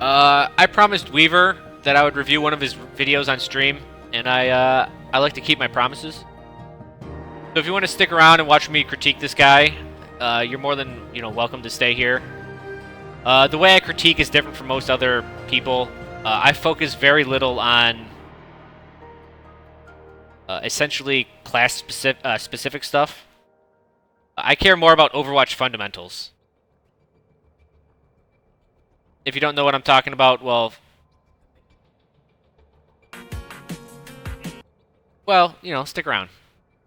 I promised Weaver that I would review one of his videos on stream, and I like to keep my promises. So if you want to stick around and watch me critique this guy, you're more than welcome to stay here. The way I critique is different from most other people. I focus very little on essentially class specific stuff. I care more about Overwatch fundamentals. If you don't know what I'm talking about, well, stick around.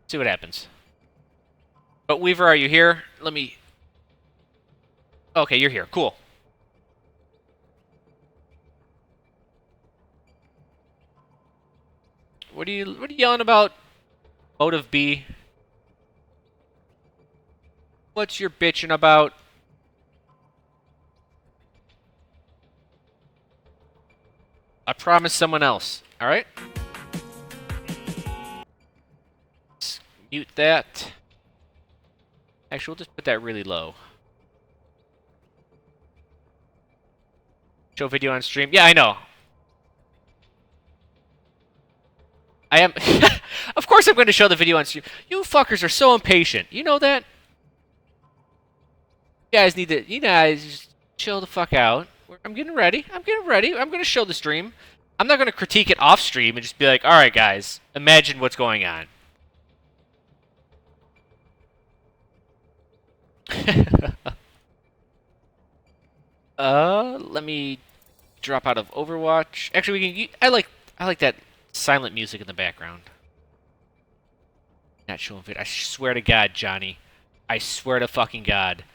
See what happens. But Weaver, are you here? Let me... Okay, you're here. Cool. What are you yelling about? Motive B. What's your bitching about? I promised someone else. All right. Let's mute that. Actually, we'll just put that really low. Show video on stream. Yeah, I know. I am. Of course I'm going to show the video on stream. You fuckers are so impatient. You know that? You guys need to... You guys just chill the fuck out. I'm getting ready. I'm going to show the stream. I'm not going to critique it off stream and just be like, alright guys, imagine what's going on. Let me drop out of Overwatch. Actually, we can... I like that silent music in the background. Not showing it. I swear to God, Johnny. I swear to fucking God.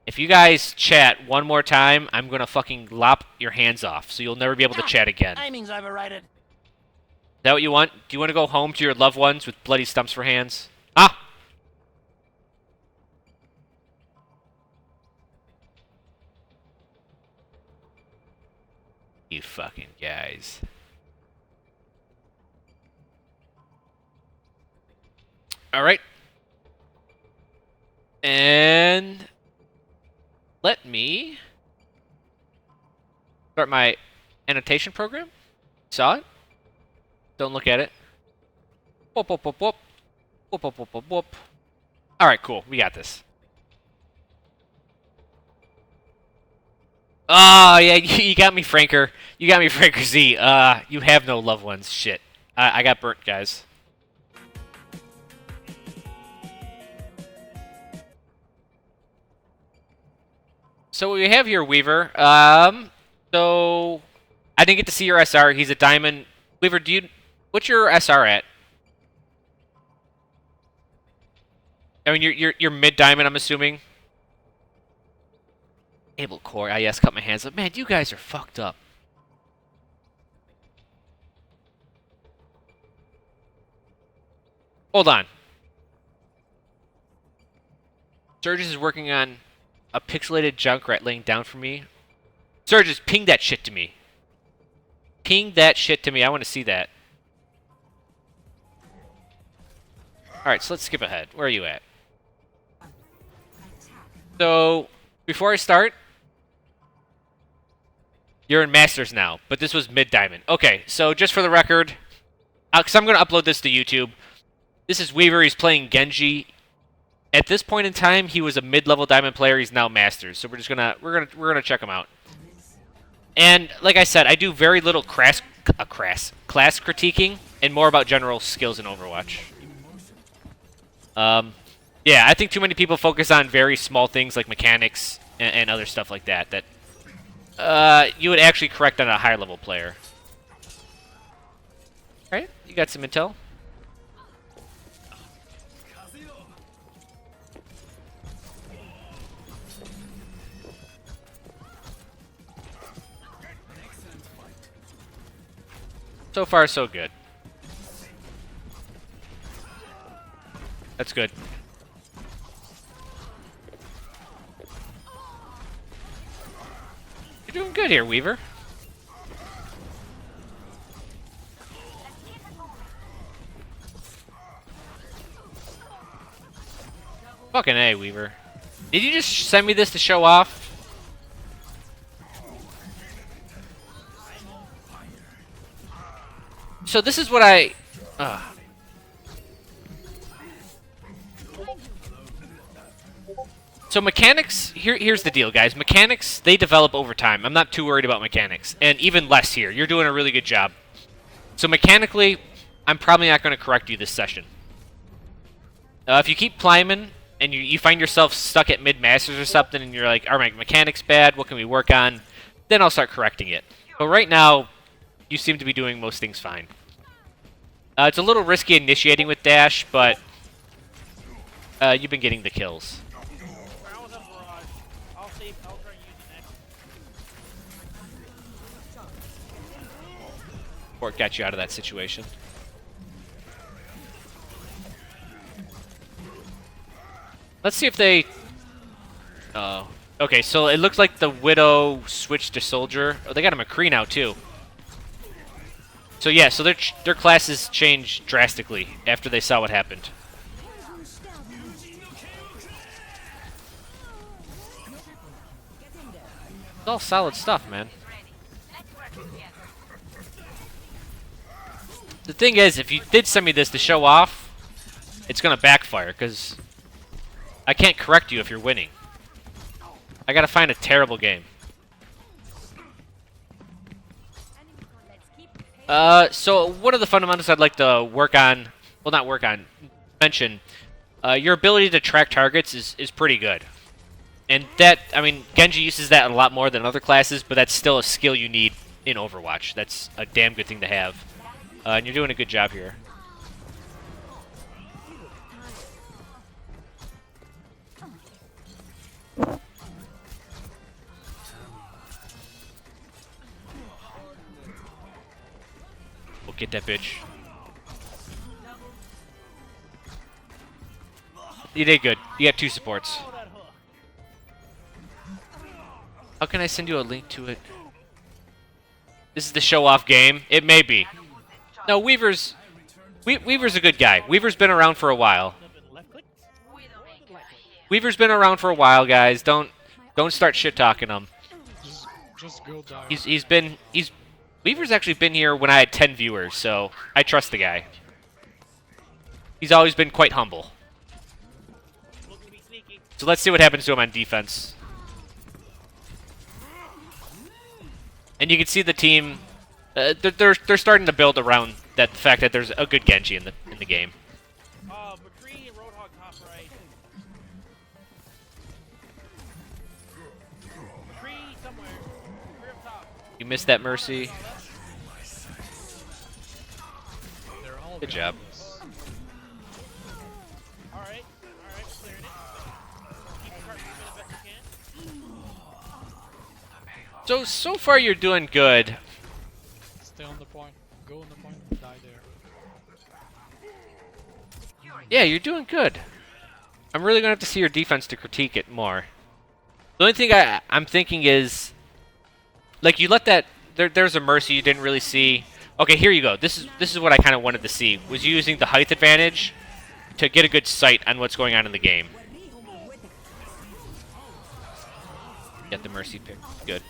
If you guys chat one more time, I'm gonna fucking lop your hands off, so you'll never be able to chat again. Timing's overrated. Is that what you want? Do you want to go home to your loved ones with bloody stumps for hands? Ah! You fucking guys. Alright. And... let me start my annotation program. Saw it? Don't look at it. Whoop, whoop, whoop, whoop. Whoop, whoop, whoop, whoop, whoop. Alright, cool. We got this. Oh, yeah, you got me, Franker. You got me, Franker Z. You have no loved ones. Shit. I got burnt, guys. So what we have here, Weaver, so I didn't get to see your SR. He's a diamond. Weaver, what's your SR at? I mean, you're mid diamond, I'm assuming. Able core. Yes, cut my hands up. Man, you guys are fucked up. Hold on. Surges is working on a pixelated Junkrat laying down for me. Surges, ping that shit to me. Ping that shit to me. I want to see that. Alright, so let's skip ahead. Where are you at? So, before I start, you're in Masters now, but this was mid-diamond. Okay, so just for the record, because I'm going to upload this to YouTube, this is Weaver. He's playing Genji. At this point in time, he was a mid-level diamond player. He's now Masters, so we're gonna check him out. And like I said, I do very little class critiquing and more about general skills in Overwatch. Yeah, I think too many people focus on very small things like mechanics and other stuff like that you would actually correct on a higher level player. All right, you got some intel. So far, so good. That's good. You're doing good here, Weaver. Fucking A, Weaver. Did you just send me this to show off? So this is what I... So mechanics, here's the deal, guys. Mechanics, they develop over time. I'm not too worried about mechanics. And even less here. You're doing a really good job. So mechanically, I'm probably not going to correct you this session. If you keep climbing and you find yourself stuck at mid-masters or something and you're like, alright, mechanics bad, what can we work on? Then I'll start correcting it. But right now, you seem to be doing most things fine. It's a little risky initiating with dash, but you've been getting the kills. Or got you out of that situation. Let's see if they... Oh. Okay, so it looks like the Widow switched to Soldier. Oh, they got a McCree now, too. So yeah, so their classes changed drastically after they saw what happened. It's all solid stuff, man. The thing is, if you did send me this to show off, it's gonna backfire, because I can't correct you if you're winning. I gotta find a terrible game. So one of the fundamentals I'd like to work on, well, not work on, mention, your ability to track targets is pretty good. And that, I mean, Genji uses that a lot more than other classes, but that's still a skill you need in Overwatch. That's a damn good thing to have. And you're doing a good job here. We'll get that bitch. You did good. You got 2 supports. How can I send you a link to it? This is the show-off game. It may be. No, Weaver's a good guy. Weaver's been around for a while. Weaver's been around for a while, guys. Don't start shit-talking him. Just go die. Weaver's actually been here when I had 10 viewers, so I trust the guy. He's always been quite humble. So let's see what happens to him on defense. And you can see the team, they're starting to build around that fact that there's a good Genji in the game. McCree and Roadhog top right. McCree somewhere. McCree up top. You missed that Mercy. Good job. Alright, clearing it. Keep the cart moving as best you can. So far you're doing good. Stay on the point. Go on the point and die there. Yeah, you're doing good. I'm really gonna have to see your defense to critique it more. The only thing I'm thinking is, like, you let that there's a Mercy you didn't really see. Okay, here you go. This is what I kind of wanted to see. Was using the height advantage to get a good sight on what's going on in the game. Get the Mercy pick. Good.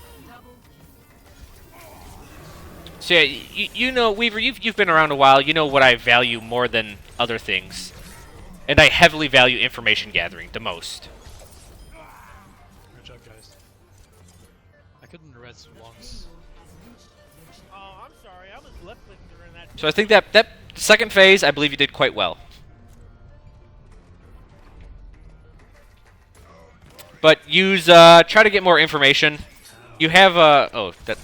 So yeah, you know, Weaver, you've been around a while. You know what I value more than other things. And I heavily value information gathering the most. Good job, guys. I couldn't res once. Oh, I'm sorry. I was left clicking during that. So I think that second phase, I believe you did quite well. But use, try to get more information. You have, oh, that...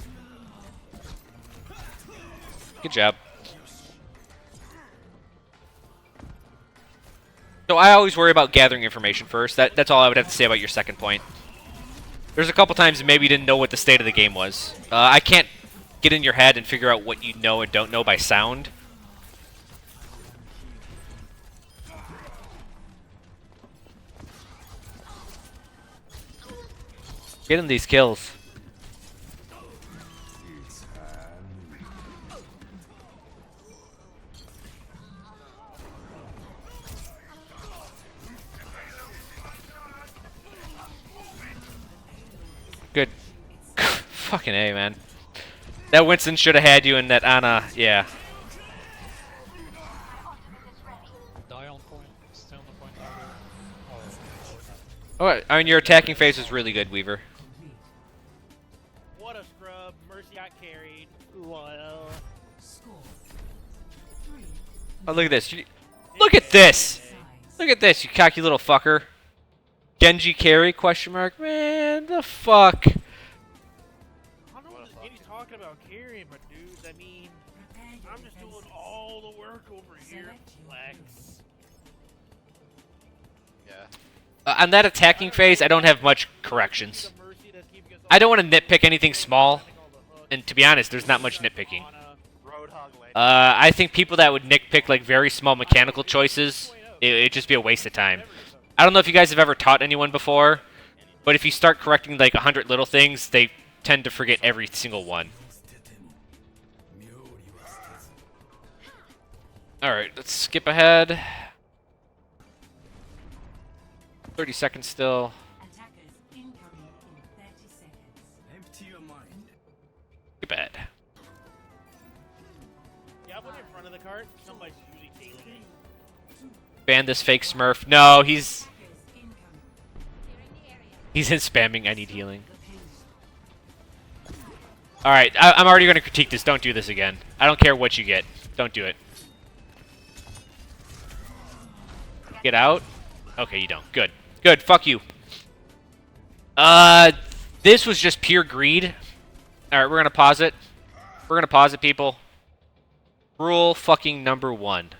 Good job. So I always worry about gathering information first. That's all I would have to say about your second point. There's a couple times maybe you didn't know what the state of the game was. I can't get in your head and figure out what you know and don't know by sound. Getting these kills. Good. Fucking A, man. That Winston should have had you in that Ana, yeah. Oh, I mean, your attacking phase was really good, Weaver. What a scrub. Mercy got carried. Well. Oh, look at this. Look at this! Look at this, you cocky little fucker. Genji carry, question mark? Man, the fuck? I don't know what this Genji's talking about carrying, but dudes, I mean, I'm just doing all the work over here. Flex. Yeah. On that attacking phase, I don't have much corrections. I don't want to nitpick anything small, and to be honest, there's not much nitpicking. Roadhog lane. I think people that would nitpick like very small mechanical choices, it'd just be a waste of time. I don't know if you guys have ever taught anyone before, but if you start correcting like 100 little things, they tend to forget every single one. Alright, let's skip ahead. 30 seconds still. Skip ahead. Yeah, I went in front of the cart. Somebody's usually tailing it. Ban this fake smurf. No, he's in spamming. I need healing. Alright, I'm already going to critique this. Don't do this again. I don't care what you get. Don't do it. Get out? Okay, you don't. Good. Good. Fuck you. This was just pure greed. Alright, we're going to pause it. We're going to pause it, people. Rule fucking number 1.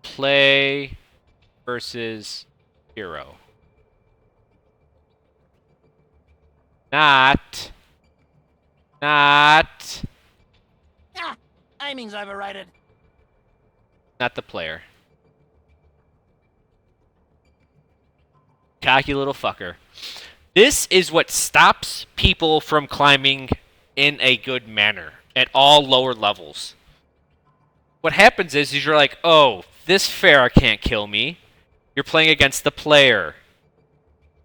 Play versus hero. Not. Ah, timing's overrated. Not the player. Cocky little fucker. This is what stops people from climbing in a good manner at all lower levels. What happens is you're like, oh, this Pharah can't kill me. You're playing against the player.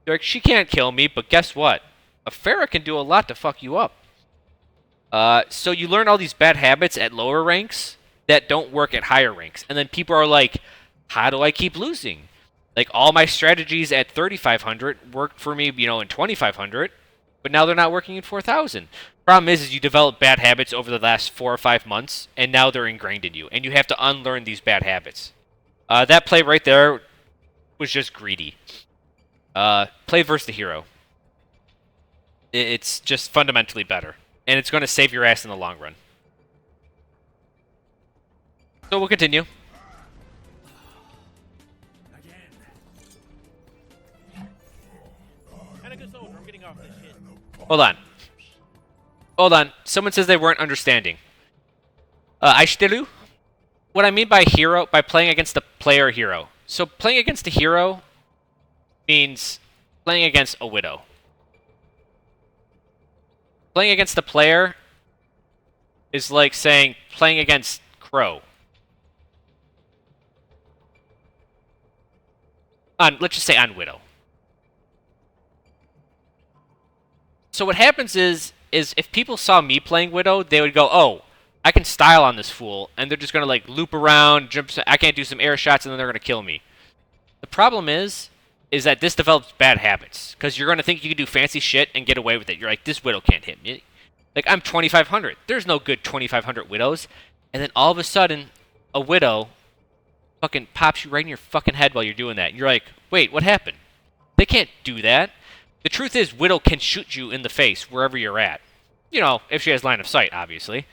You're like, she can't kill me, but guess what? A Pharah can do a lot to fuck you up. So you learn all these bad habits at lower ranks that don't work at higher ranks. And then people are like, how do I keep losing? Like, all my strategies at 3,500 worked for me, you know, in 2,500, but now they're not working in 4,000. Problem is you develop bad habits over the last 4 or 5 months, and now they're ingrained in you, and you have to unlearn these bad habits. That play right there was just greedy. Play versus the hero. It's just fundamentally better, and it's going to save your ass in the long run. So we'll continue. Kinda good soldier. I'm getting off this shit. Hold on. Hold on. Someone says they weren't understanding. Aishiteru? What I mean by hero, by playing against the player hero. So playing against a hero means playing against a widow. Playing against the player is like saying playing against Chro. Let's just say on widow. So what happens is if people saw me playing widow, they would go, oh, I can style on this fool, and they're just going to like loop around, jump. I can't do some air shots, and then they're going to kill me. The problem is that this develops bad habits, because you're going to think you can do fancy shit and get away with it. You're like, this widow can't hit me. Like, I'm 2,500. There's no good 2,500 widows. And then all of a sudden, a widow fucking pops you right in your fucking head while you're doing that. You're like, wait, what happened? They can't do that. The truth is, widow can shoot you in the face wherever you're at. You know, if she has line of sight, obviously.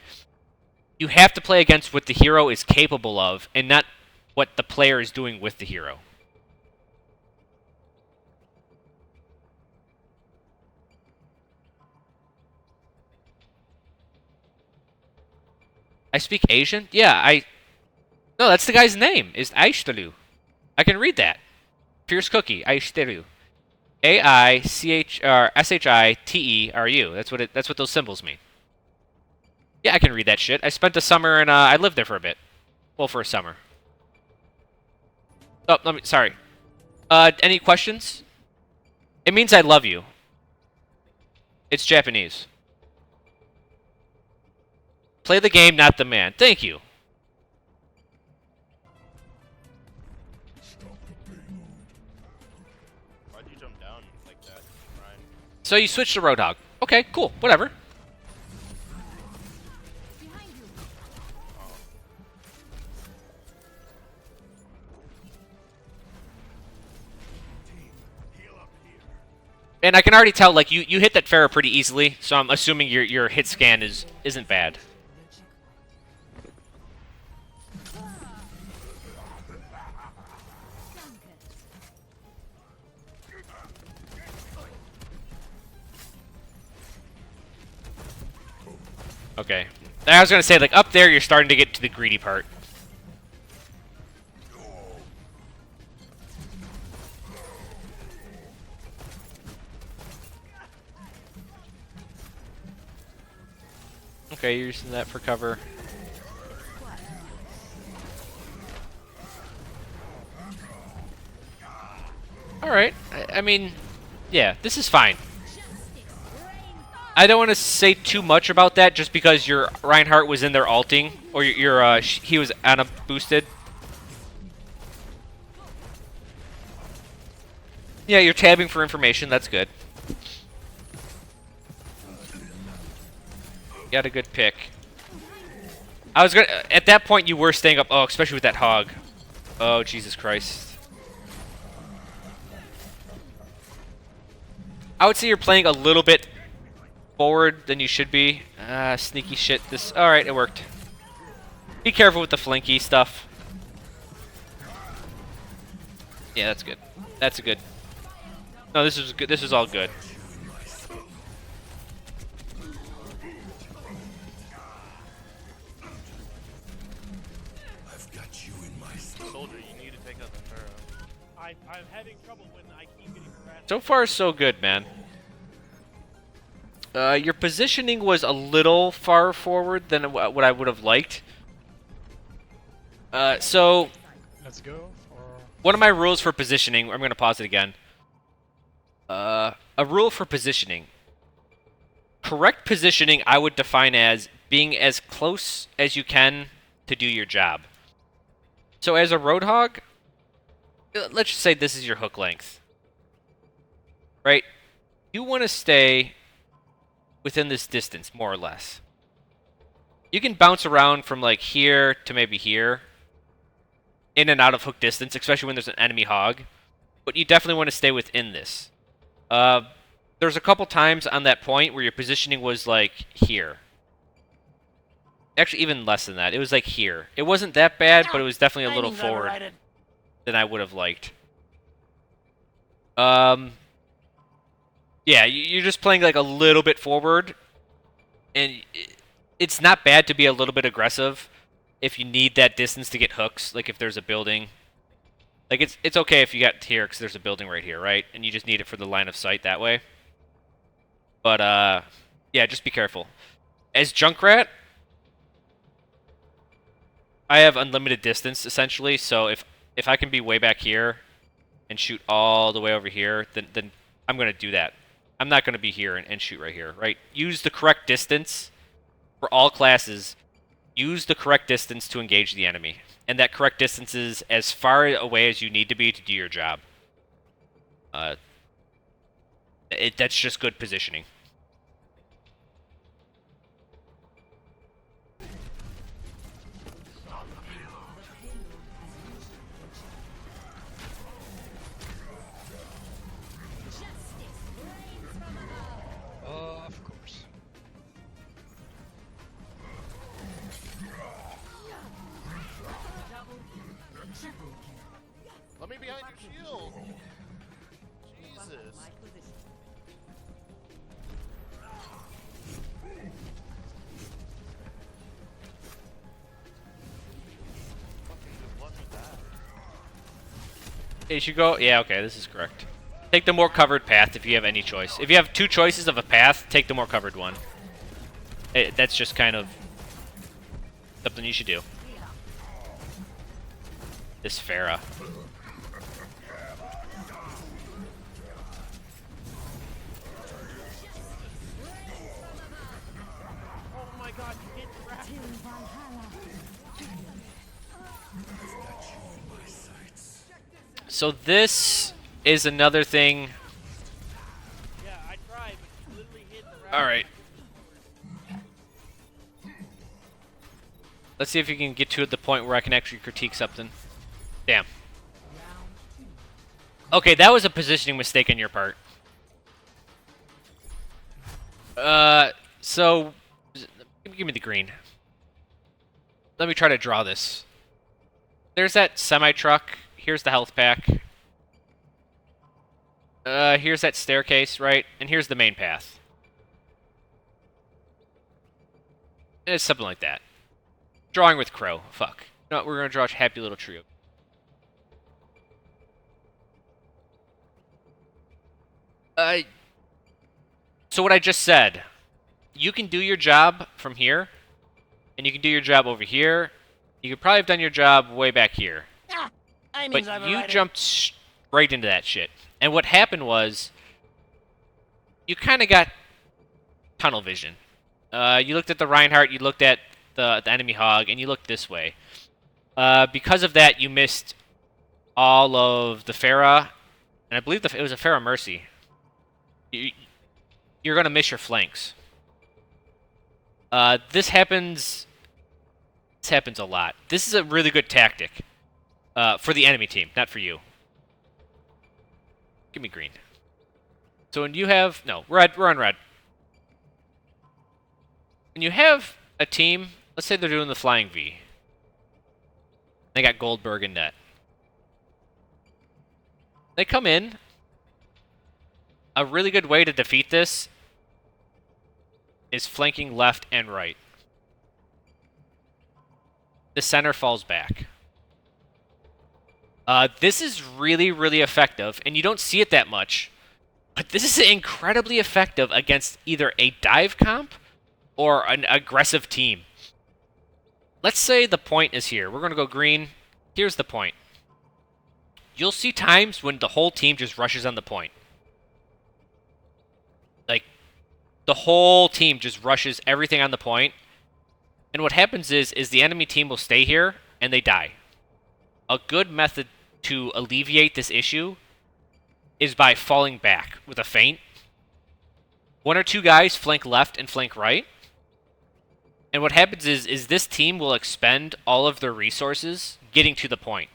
You have to play against what the hero is capable of, and not what the player is doing with the hero. I speak Asian? Yeah, No, that's the guy's name, is Aishiteru. I can read that. Fierce Cookie, Aishiteru. A-I-C-H-R-S-H-I-T-E-R-U. That's what those symbols mean. Yeah, I can read that shit. I spent a summer and I lived there for a bit. Well, for a summer. Oh, sorry. Any questions? It means I love you. It's Japanese. Play the game, not the man. Thank you. Why'd you jump down like that, Ryan? So you switched to Roadhog. Okay, cool. Whatever. And I can already tell, like, you hit that Pharah pretty easily, so I'm assuming your hit scan isn't bad. Okay. I was gonna say, like, up there you're starting to get to the greedy part. Okay, you're using that for cover. Alright, I mean, yeah, this is fine. I don't want to say too much about that just because your Reinhardt was in there ulting, or he was Ana boosted. Yeah, you're tabbing for information, that's good. Got a good pick. I was gonna, at that point you were staying up, oh, especially with that hog. Oh, Jesus Christ. I would say you're playing a little bit forward than you should be. Sneaky shit. Alright, it worked. Be careful with the flanky stuff. Yeah, that's good. That's a good. No, this is good. This is all good. Soldier, you need to take out the Pharaoh. I'm having trouble when I keep getting harassed. So far, so good, man. Your positioning was a little far forward than what I would have liked. So Let's go. Or one of my rules for positioning, I'm going to pause it again. A rule for positioning. Correct positioning I would define as being as close as you can to do your job. So as a Roadhog, let's just say this is your hook length. Right? You want to stay within this distance, more or less. You can bounce around from like here to maybe here, in and out of hook distance, especially when there's an enemy hog. But you definitely want to stay within this. There's a couple times on that point where your positioning was like here. Actually, even less than that. It was like here. It wasn't that bad, but it was definitely a little forward than I would have liked. Yeah, you're just playing like a little bit forward, and it's not bad to be a little bit aggressive if you need that distance to get hooks. Like if there's a building, like it's okay if you got here because there's a building right here, right? And you just need it for the line of sight that way. But yeah, just be careful. As Junkrat, I have unlimited distance essentially, so if I can be way back here and shoot all the way over here, then I'm gonna do that. I'm not gonna be here and shoot right here, right? Use the correct distance for all classes. Use the correct distance to engage the enemy, and that correct distance is as far away as you need to be to do your job. That's just good positioning. of course. Let me behind your shield. Jesus. You should go. Yeah, okay, this is correct. Take the more covered path if you have any choice. If you have two choices of a path, take the more covered one. That's just kind of something you should do. This Pharah. Oh my god, you hit the rat. So this is another thing. Yeah, I tried, but you literally hit the rabbit. All right. Let's see if you can get to the point where I can actually critique something. Damn. Okay, that was a positioning mistake on your part. So give me the green. Let me try to draw this. There's that semi-truck. Here's the health pack. Here's that staircase, right? And here's the main path. It's something like that. Drawing with Chro. Fuck. No, we're gonna draw a happy little trio. So what I just said, you can do your job from here, and you can do your job over here. You could probably have done your job way back here. But you jumped straight into that shit. And what happened was, you kind of got tunnel vision. You looked at the Reinhardt, you looked at the enemy hog, and you looked this way. Because of that, you missed all of the Pharah, and I believe it was a Pharah Mercy. You're going to miss your flanks. This happens a lot. This is a really good tactic for the enemy team, not for you. Give me green. So when you have... No, red. We're on red. When you have a team, let's say they're doing the Flying V. They got Goldberg in net. They come in. A really good way to defeat this is flanking left and right. The center falls back. This is really, really effective, and you don't see it that much, but this is incredibly effective against either a dive comp or an aggressive team. Let's say the point is here. We're going to go green. Here's the point. You'll see times when the whole team just rushes on the point. Like, the whole team just rushes everything on the point. And what happens is the enemy team will stay here, and they die. A good method to alleviate this issue is by falling back with a feint. One or two guys flank left and flank right. And what happens is this team will expend all of their resources getting to the point.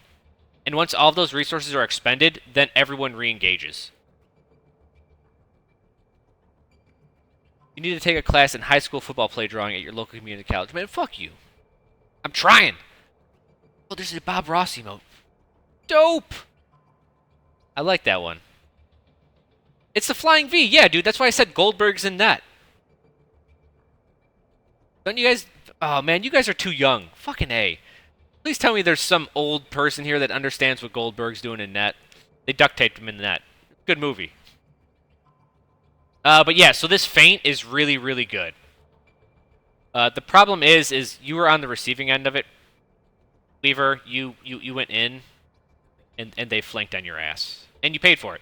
And once all of those resources are expended, then everyone re-engages. You need to take a class in high school football play drawing at your local community college. Man, fuck you. I'm trying. Oh, there's a Bob Ross emote. Dope! I like that one. It's the Flying V. Yeah, dude, that's why I said Goldberg's in net. Don't you guys... Oh, man, you guys are too young. Fucking A. Please tell me there's some old person here that understands what Goldberg's doing in net. They duct taped him in net. Good movie. But yeah, so this feint is really, really good. The problem is you were on the receiving end of it. Weaver, you went in, and they flanked on your ass. And you paid for it.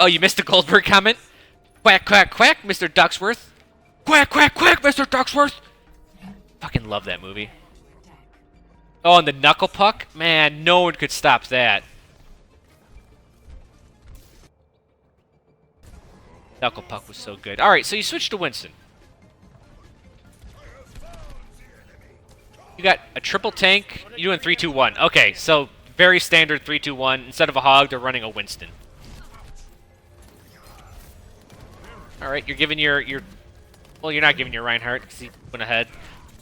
Oh, you missed the Goldberg comment? Quack, quack, quack, Mr. Ducksworth. Quack, quack, quack, Mr. Ducksworth. Fucking love that movie. Oh, and the knuckle puck? Man, no one could stop that. Knuckle puck was so good. Alright, so you switched to Winston. You got a triple tank. You're doing 3-2-1. Okay, so very standard 3-2-1. Instead of a hog, they're running a Winston. Alright, you're giving your... Well, you're not giving your Reinhardt because he went ahead.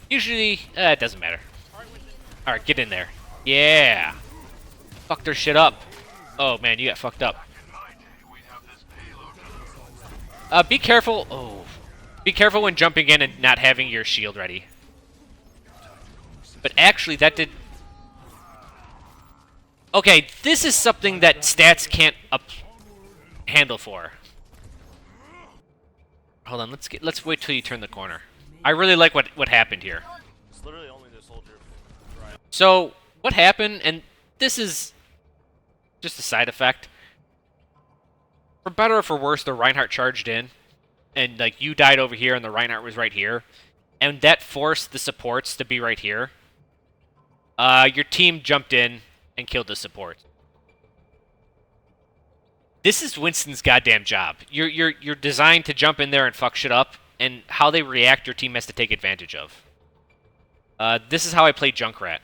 Usually, it doesn't matter. Alright, get in there. Yeah! Fuck their shit up. Oh, man, you got fucked up. Be careful. Oh. Be careful when jumping in and not having your shield ready. But actually, that did... Okay, this is something that stats can't handle for. Hold on, let's wait till you turn the corner. I really like what happened here. It's literally only the soldier. Right. So, what happened, and this is just a side effect. For better or for worse, the Reinhardt charged in, and like you died over here, and the Reinhardt was right here, and that forced the supports to be right here. Your team jumped in and killed the support. This is Winston's goddamn job. You're designed to jump in there and fuck shit up, and how they react, your team has to take advantage of. This is how I play Junkrat.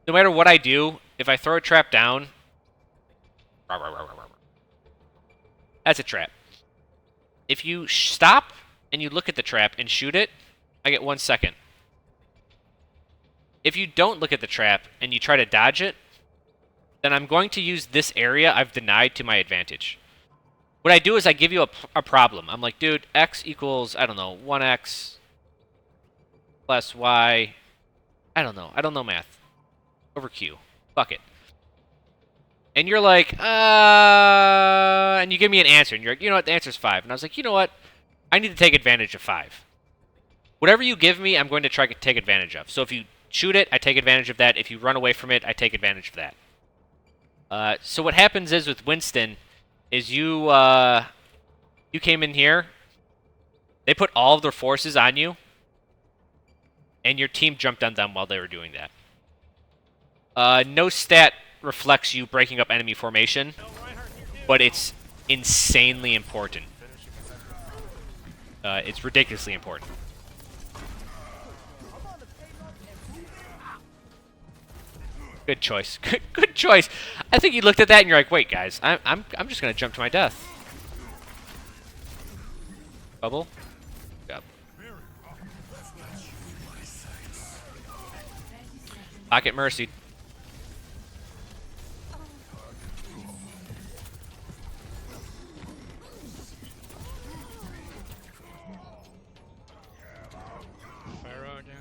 No matter what I do, if I throw a trap down, that's a trap. If you stop and you look at the trap and shoot it, I get 1 second. If you don't look at the trap and you try to dodge it, then I'm going to use this area I've denied to my advantage. What I do is I give you a problem. I'm like, dude, x equals, I don't know, 1x plus y. I don't know. I don't know math. Over q. Fuck it. And you're like, and you give me an answer, and you're like, you know what, the answer's 5. And I was like, you know what, I need to take advantage of 5. Whatever you give me, I'm going to try to take advantage of. So if you shoot it, I take advantage of that. If you run away from it, I take advantage of that. So what happens is with Winston, is you came in here, they put all of their forces on you, and your team jumped on them while they were doing that. No stat reflects you breaking up enemy formation, but it's insanely important. It's ridiculously important. Good choice. Good choice. I think you looked at that and you're like, wait, guys, I'm just gonna jump to my death. Bubble. Yep. Pocket mercy. Pharaoh again.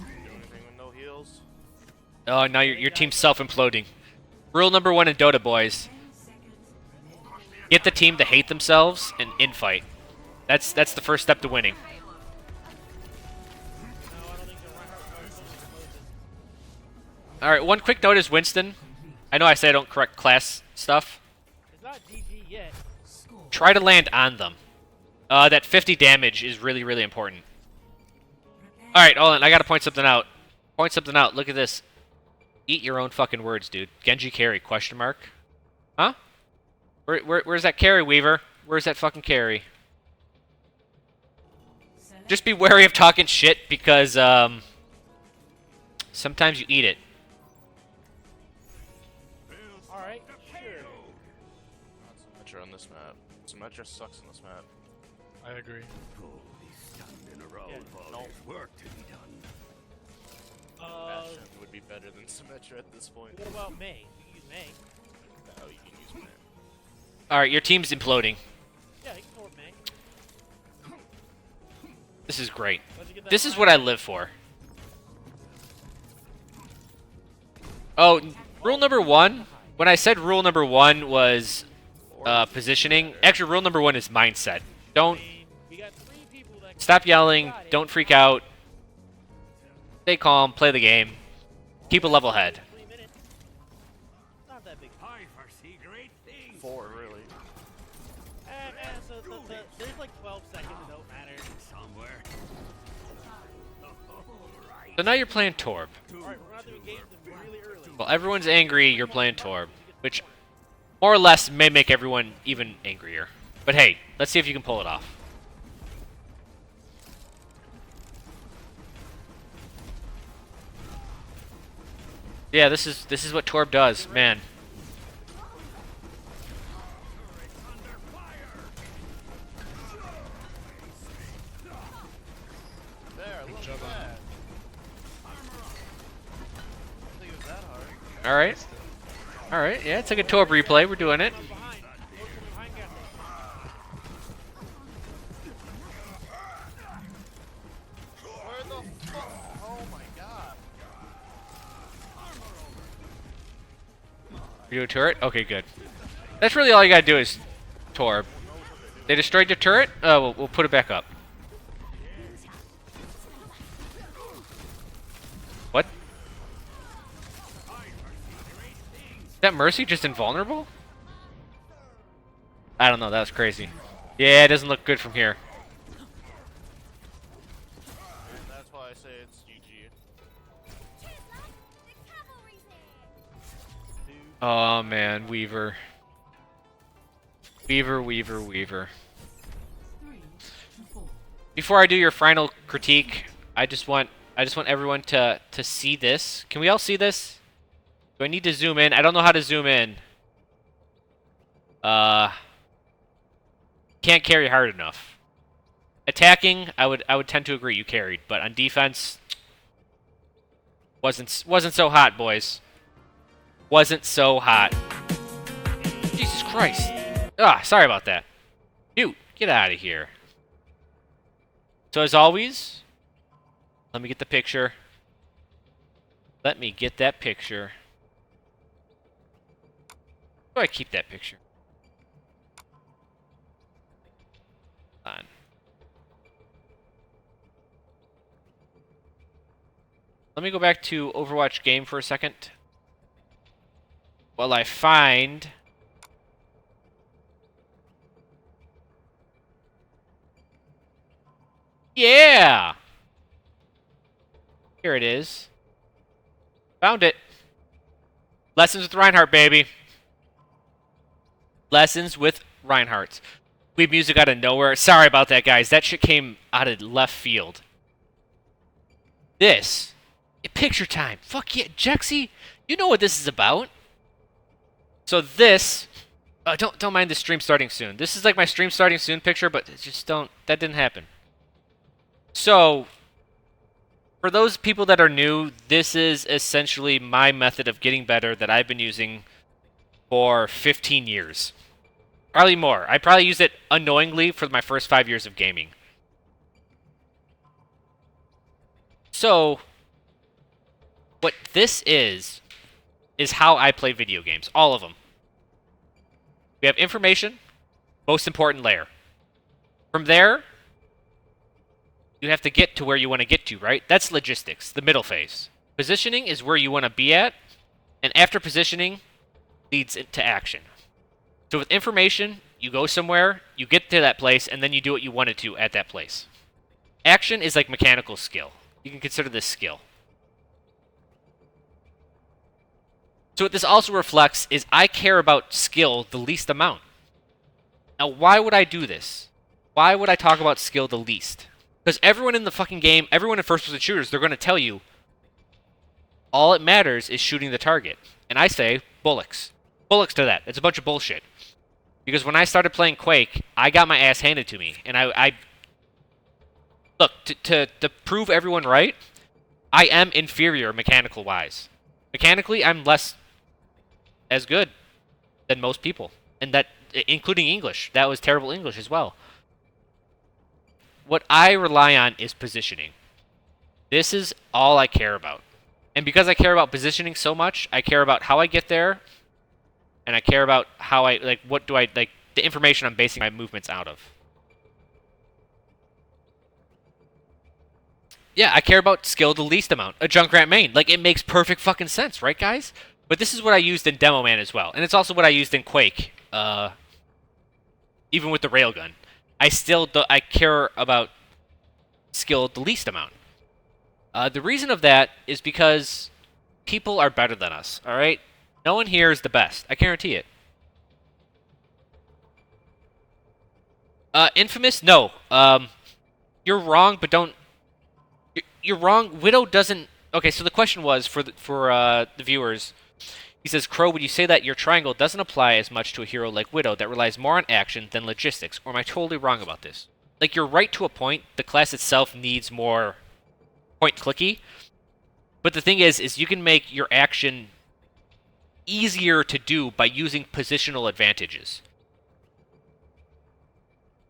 Do anything with no heals? Oh, now your team's self-imploding. Rule number 1 in Dota, boys. Get the team to hate themselves and infight. That's the first step to winning. Alright, one quick note is Winston. I know I say I don't correct class stuff. It's not GG yet. Try to land on them. That 50 damage is really, really important. Alright, hold on. I gotta point something out. Point something out. Look at this. Eat your own fucking words, dude. Genji carry, question mark? Huh? Where's that carry, Weaver? Where's that fucking carry? Just be wary of talking shit because, sometimes you eat it. Alright, sure. Not Symmetra on this map. Symmetra sucks on this map. I agree. Yeah, No. Work to be done. Bastion would be better than Symmetra at this point. What about May? You can use May. No, you can use May. Alright, your team's imploding. Yeah, you can go with May. This is great. Once you get that This is line- what I live for. Oh, rule number 1. When I said rule number 1 was positioning, actually rule number 1 is mindset. Don't I mean, we got 3 people that can stop yelling, got it. don't freak out. Stay calm, play the game. Keep a level head. 3 minutes. Not that big. I foresee great things. 4, really. So there's like 12 seconds. It don't matter. Somewhere. So now you're playing Torb. Alright, we're not doing games really early. Well, everyone's angry, you're playing Torb. Which, more or less, may make everyone even angrier. But hey, let's see if you can pull it off. Yeah, this is what Torb does, man. There, look job at on that. I don't think it was that hard. Alright. Alright, yeah, it's like a Torb replay, we're doing it. Behind. Look behind Captain. Where the fuck? Oh my god. You do a turret? Okay, good. That's really all you gotta do is Torb. They destroyed your turret? Oh, we'll put it back up. What? Is that Mercy just invulnerable? I don't know, that was crazy. Yeah, it doesn't look good from here. And that's why I say it's GG. Oh man, Weaver. Weaver. Before I do your final critique, I just want everyone to see this. Can we all see this? Do I need to zoom in? I don't know how to zoom in. Can't carry hard enough. Attacking, I would tend to agree you carried, but on defense, wasn't so hot, boys. Wasn't so hot. Jesus Christ. Ah, sorry about that. Dude, get out of here. So as always, let me get the picture. Let me get that picture. Where do I keep that picture? Hold on. Let me go back to Overwatch game for a second. While I find... Yeah! Here it is. Found it. Lessons with Reinhardt, baby. Lessons with Reinhardt. Weeb music out of nowhere. Sorry about that, guys. That shit came out of left field. This. Picture time. Fuck yeah. Jexy, you know what this is about. So this... don't mind the stream starting soon. This is like my stream starting soon picture, but just don't... That didn't happen. So... For those people that are new, this is essentially my method of getting better that I've been using for 15 years. Probably more. I probably used it unknowingly for my first 5 years of gaming. So, what this is how I play video games. All of them. We have information, most important layer. From there, you have to get to where you want to get to, right? That's logistics, the middle phase. Positioning is where you want to be at, and after positioning leads into action. So with information, you go somewhere, you get to that place, and then you do what you wanted to at that place. Action is like mechanical skill. You can consider this skill. So what this also reflects is I care about skill the least amount. Now, why would I do this? Why would I talk about skill the least? Because everyone in the fucking game, everyone in first-person shooters, they're going to tell you all it matters is shooting the target. And I say, bullocks. Bullocks to that. It's a bunch of bullshit. Because when I started playing Quake, I got my ass handed to me. And I look, to prove everyone right, I am inferior mechanical-wise. Mechanically, I'm less as good than most people. And that, including English. That was terrible English as well. What I rely on is positioning. This is all I care about. And because I care about positioning so much, I care about how I get there, and I care about how I, like, what do I, like, the information I'm basing my movements out of. Yeah, I care about skill the least amount. A Junkrat main. Like, it makes perfect fucking sense, right, guys? But this is what I used in Demo Man as well. And it's also what I used in Quake. Even with the railgun. I care about skill the least amount. The reason of that is because people are better than us, alright? No one here is the best. I guarantee it. Infamous? No. You're wrong, but don't... You're wrong. Widow doesn't... Okay, so the question was, for the viewers... He says, Chro, would you say that your triangle doesn't apply as much to a hero like Widow that relies more on action than logistics? Or am I totally wrong about this? Like, you're right to a point. The class itself needs more point-clicky. But the thing is you can make your action easier to do by using positional advantages.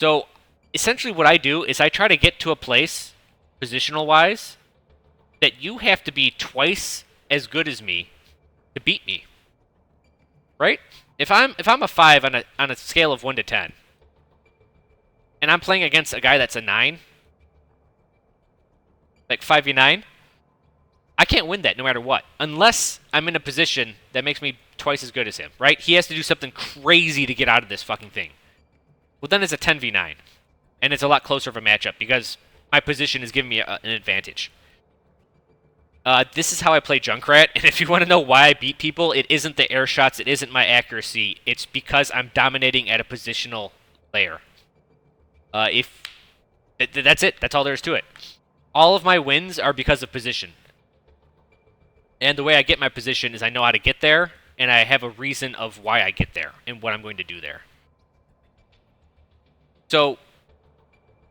So, essentially what I do is I try to get to a place, positional-wise, that you have to be twice as good as me to beat me, right? If I'm a 5 on a scale of 1 to 10, and I'm playing against a guy that's a 9, like 5v9, I can't win that no matter what, unless I'm in a position that makes me twice as good as him, right? He has to do something crazy to get out of this fucking thing. Well, then it's a 10v9, and it's a lot closer of a matchup because my position is giving me an advantage. This is how I play Junkrat, and if you want to know why I beat people, it isn't the air shots, it isn't my accuracy, it's because I'm dominating at a positional layer. That's it, that's all there is to it. All of my wins are because of position. And the way I get my position is I know how to get there, and I have a reason of why I get there, and what I'm going to do there. So,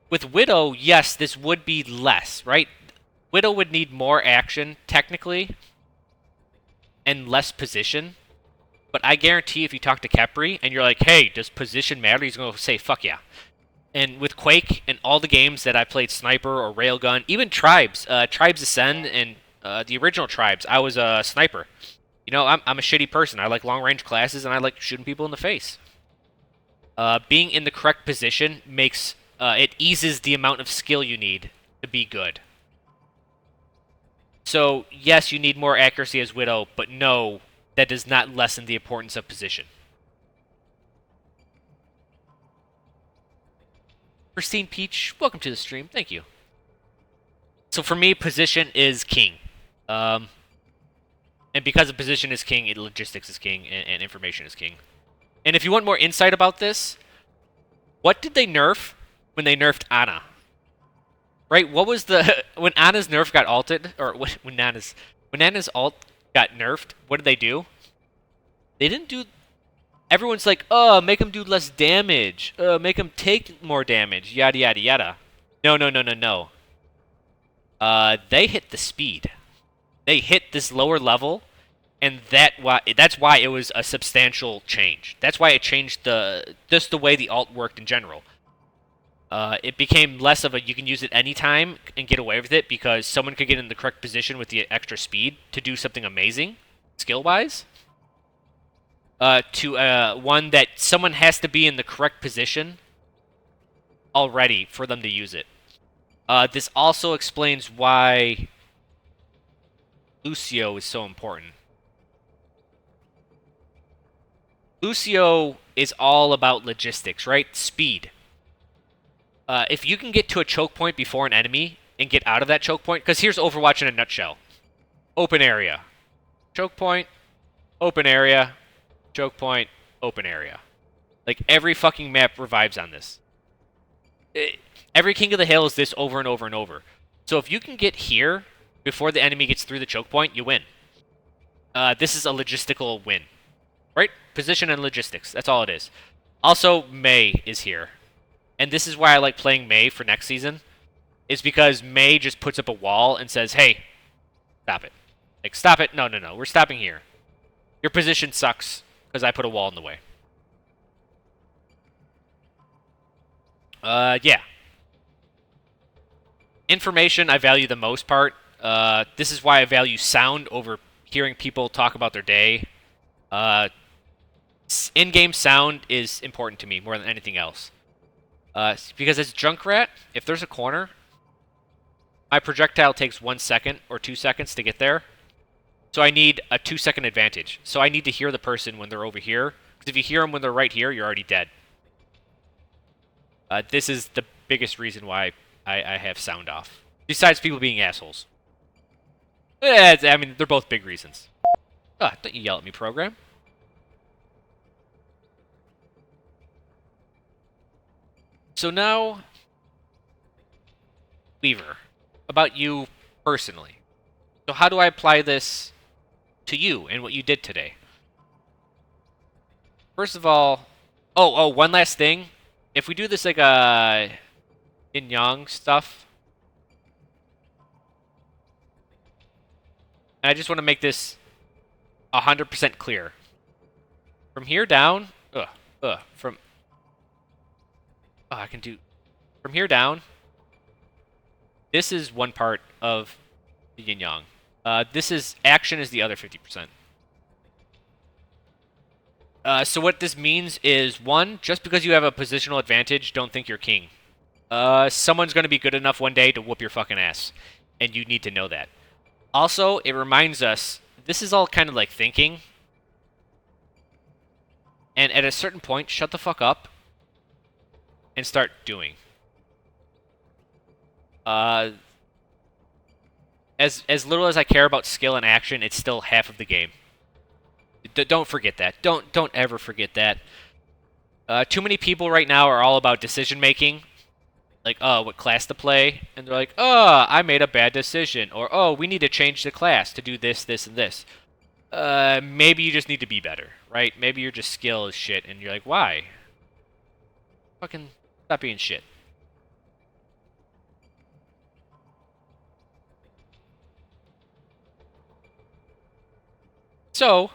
with Widow, yes, this would be less, right? Widow would need more action, technically, and less position. But I guarantee if you talk to Kepri, and you're like, hey, does position matter? He's going to say, fuck yeah. And with Quake, and all the games that I played Sniper or Railgun, even Tribes, Tribes Ascend, and the original Tribes, I was a sniper. You know, I'm a shitty person. I like long-range classes, and I like shooting people in the face. Being in the correct position makes... it eases the amount of skill you need to be good. So, yes, you need more accuracy as Widow, but no, that does not lessen the importance of position. Pristine Peach, welcome to the stream. Thank you. So for me, position is king. And because of position is king, logistics is king, and information is king. And if you want more insight about this, what did they nerf when they nerfed Ana? Right? What was the... When Ana's nerf got alted, or when Ana's alt got nerfed, what did they do? They didn't do... Everyone's like, oh, make him do less damage. Make him take more damage. Yada, yada, yada. No, no, no, no, no. They hit the speed. They hit this lower level, and that's why it was a substantial change. That's why it changed just the way the alt worked in general. It became less of a you can use it anytime and get away with it because someone could get in the correct position with the extra speed to do something amazing, skill-wise. To one that someone has to be in the correct position already for them to use it. This also explains why Lucio is so important. Lucio is all about logistics, right? Speed. If you can get to a choke point before an enemy and get out of that choke point, because here's Overwatch in a nutshell. Open area. Choke point. Open area. Choke point. Open area. Like, every fucking map revives on this. Every King of the Hill is this over and over and over. So if you can get here before the enemy gets through the choke point, you win. This is a logistical win. Right? Position and logistics. That's all it is. Also, Mei is here. And this is why I like playing Mei for next season. Is because Mei just puts up a wall and says, hey, stop it. Like, stop it. No, no, no. We're stopping here. Your position sucks because I put a wall in the way. Yeah. Information I value the most part. This is why I value sound over hearing people talk about their day. In-game sound is important to me more than anything else. Because as Junkrat, if there's a corner, my projectile takes 1 second or 2 seconds to get there. So I need a 2-second advantage. So I need to hear the person when they're over here. Because if you hear them when they're right here, you're already dead. This is the biggest reason why I have sound off. Besides people being assholes. I mean, they're both big reasons. Don't you yell at me, program. So now, Weaver, about you personally. So how do I apply this to you and what you did today? First of all, one last thing. If we do this like a yin-yang stuff, and I just want to make this 100% clear. From here down, I can do... From here down, this is one part of the yin-yang. This is... Action is the other 50%. So what this means is, one, just because you have a positional advantage, don't think you're king. Someone's going to be good enough one day to whoop your fucking ass. And you need to know that. Also, it reminds us, this is all kind of like thinking. And at a certain point, shut the fuck up. And start doing. as little as I care about skill and action, it's still half of the game. Don't forget that. Don't ever forget that. Too many people right now are all about decision making. Like, oh, what class to play? And they're like, oh, I made a bad decision. Or, oh, we need to change the class to do this, this, and this. Maybe you just need to be better, right? Maybe your just skill is shit, and you're like, why? Fucking stop being shit. So,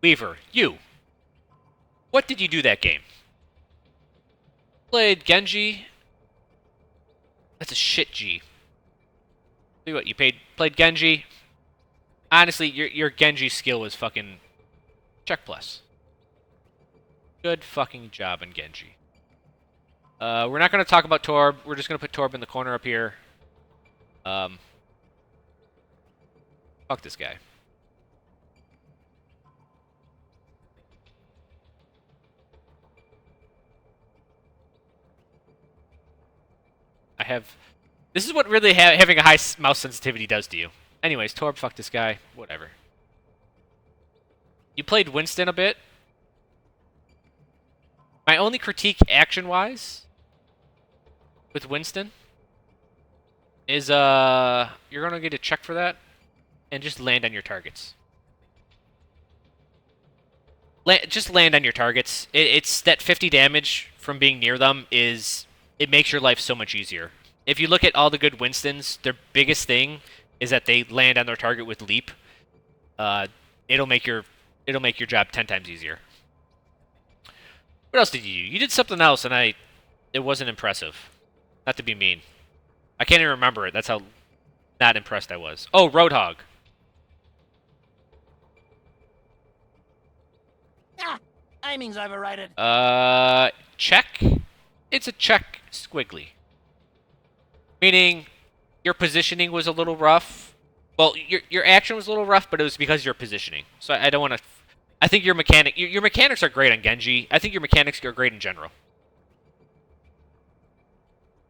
Weaver, you. What did you do that game? Played Genji. That's a shit G. Tell you what, you played Genji. Honestly, your Genji skill was fucking check plus. Good fucking job on Genji. We're not going to talk about Torb. We're just going to put Torb in the corner up here. Fuck this guy. This is what really having a high mouse sensitivity does to you. Anyways, Torb, fuck this guy. Whatever. You played Winston a bit. My only critique action-wise with Winston is you're gonna get a check for that and just land on your targets. Just land on your targets. It's that 50 damage from being near them it makes your life so much easier. If you look at all the good Winstons, their biggest thing is that they land on their target with leap. It'll make your job 10 times easier. What else did you do? You did something else, and it wasn't impressive. Not to be mean. I can't even remember it. That's how not impressed I was. Oh, Roadhog. Timing's overrated. Check. It's a check squiggly. Meaning, your positioning was a little rough. Well, your action was a little rough, but it was because of your positioning. So I don't want to. I think your mechanics are great on Genji. I think your mechanics are great in general.